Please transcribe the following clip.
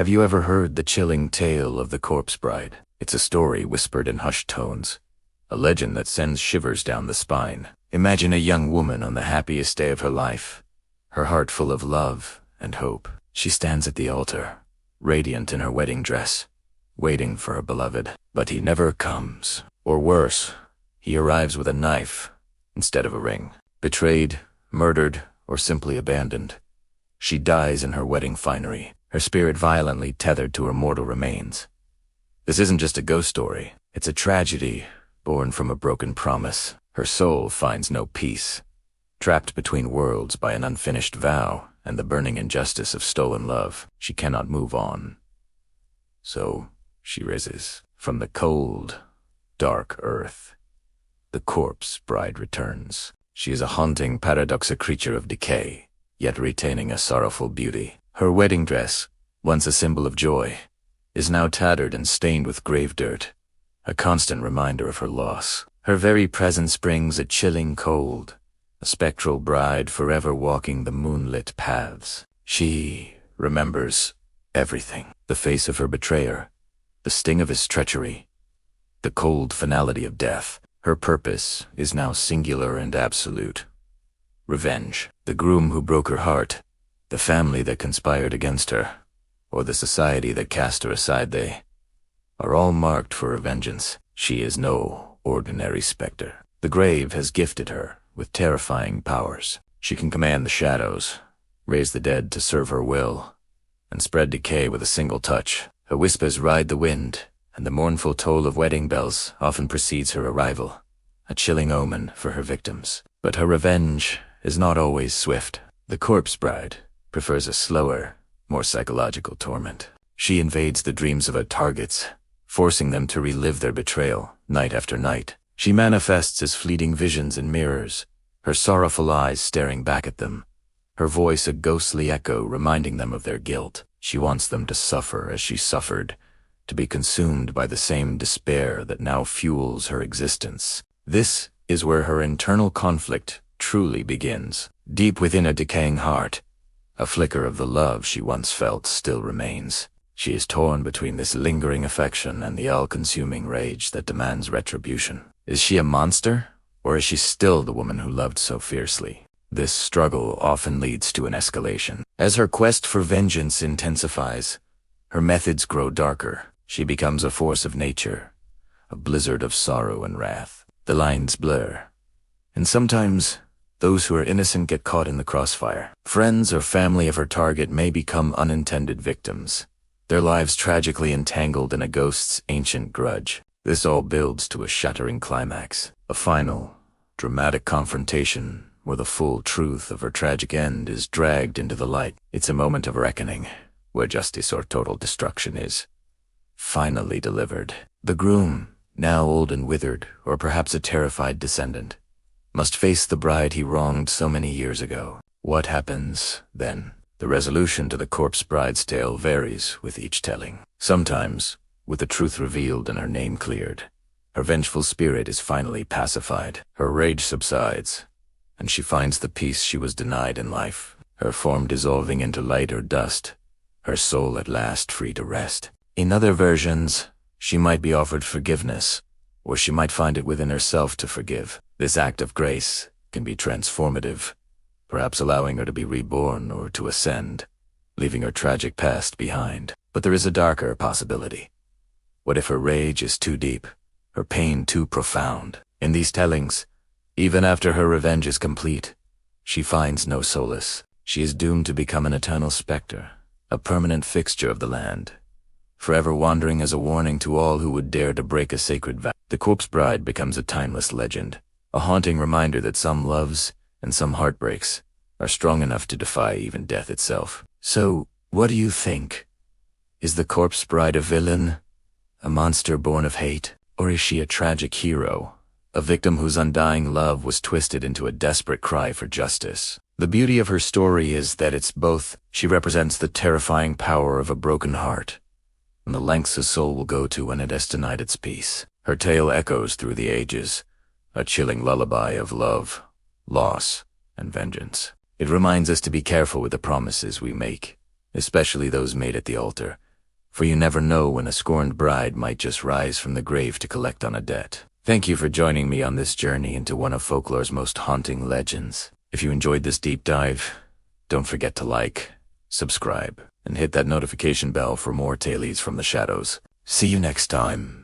Have you ever heard the chilling tale of the corpse bride? It's a story whispered in hushed tones, a legend that sends shivers down the spine. Imagine a young woman on the happiest day of her life, her heart full of love and hope. She stands at the altar, radiant in her wedding dress, waiting for her beloved. But he never comes. Or worse, he arrives with a knife instead of a ring. Betrayed, murdered, or simply abandoned, she dies in her wedding finery, her spirit violently tethered to her mortal remains. This isn't just a ghost story. It's a tragedy born from a broken promise. Her soul finds no peace, trapped between worlds by an unfinished vow and the burning injustice of stolen love. She cannot move on. So she rises from the cold, dark earth. The corpse bride returns. She is a haunting paradox, a creature of decay, yet retaining a sorrowful beauty. Her wedding dress, once a symbol of joy, is now tattered and stained with grave dirt, a constant reminder of her loss. Her very presence brings a chilling cold, a spectral bride forever walking the moonlit paths. She remembers everything: the face of her betrayer, the sting of his treachery, the cold finality of death. Her purpose is now singular and absolute. Revenge. The groom who broke her heart, the family that conspired against her, or the society that cast her aside, they are all marked for her vengeance. She is no ordinary specter. The grave has gifted her with terrifying powers. She can command the shadows, raise the dead to serve her will, and spread decay with a single touch. Her whispers ride the wind, and the mournful toll of wedding bells often precedes her arrival, a chilling omen for her victims. But her revenge is not always swift. The corpse bride prefers a slower, more psychological torment. She invades the dreams of her targets, forcing them to relive their betrayal night after night. She manifests as fleeting visions in mirrors, her sorrowful eyes staring back at them, her voice a ghostly echo reminding them of their guilt. She wants them to suffer as she suffered, to be consumed by the same despair that now fuels her existence. This is where her internal conflict truly begins. Deep within a decaying heart, a flicker of the love she once felt still remains. She is torn between this lingering affection and the all-consuming rage that demands retribution. Is she a monster, or is she still the woman who loved so fiercely? This struggle often leads to an escalation. As her quest for vengeance intensifies, her methods grow darker. She becomes a force of nature, a blizzard of sorrow and wrath. The lines blur, and sometimes those who are innocent get caught in the crossfire. Friends or family of her target may become unintended victims, their lives tragically entangled in a ghost's ancient grudge. This all builds to a shattering climax, a final, dramatic confrontation where the full truth of her tragic end is dragged into the light. It's a moment of reckoning, where justice or total destruction is finally delivered. The groom, now old and withered, or perhaps a terrified descendant, must face the bride he wronged so many years ago. What happens then? The resolution to the corpse bride's tale varies with each telling. Sometimes, with the truth revealed and her name cleared, her vengeful spirit is finally pacified. Her rage subsides, and she finds the peace she was denied in life, her form dissolving into light or dust, her soul at last free to rest. In other versions, she might be offered forgiveness, or she might find it within herself to forgive. This act of grace can be transformative, perhaps allowing her to be reborn or to ascend, leaving her tragic past behind. But there is a darker possibility. What if her rage is too deep, her pain too profound? In these tellings, even after her revenge is complete, she finds no solace. She is doomed to become an eternal specter, a permanent fixture of the land, forever wandering as a warning to all who would dare to break a sacred vow. The corpse bride becomes a timeless legend, a haunting reminder that some loves and some heartbreaks are strong enough to defy even death itself. So, what do you think? Is the corpse bride a villain, a monster born of hate, or is she a tragic hero, a victim whose undying love was twisted into a desperate cry for justice? The beauty of her story is that it's both. She represents the terrifying power of a broken heart, and the lengths a soul will go to when it has denied its peace. Her tale echoes through the ages, a chilling lullaby of love, loss, and vengeance. It reminds us to be careful with the promises we make, especially those made at the altar, for you never know when a scorned bride might just rise from the grave to collect on a debt. Thank you for joining me on this journey into one of folklore's most haunting legends. If you enjoyed this deep dive, don't forget to like, subscribe, and hit that notification bell for more tales from the shadows. See you next time.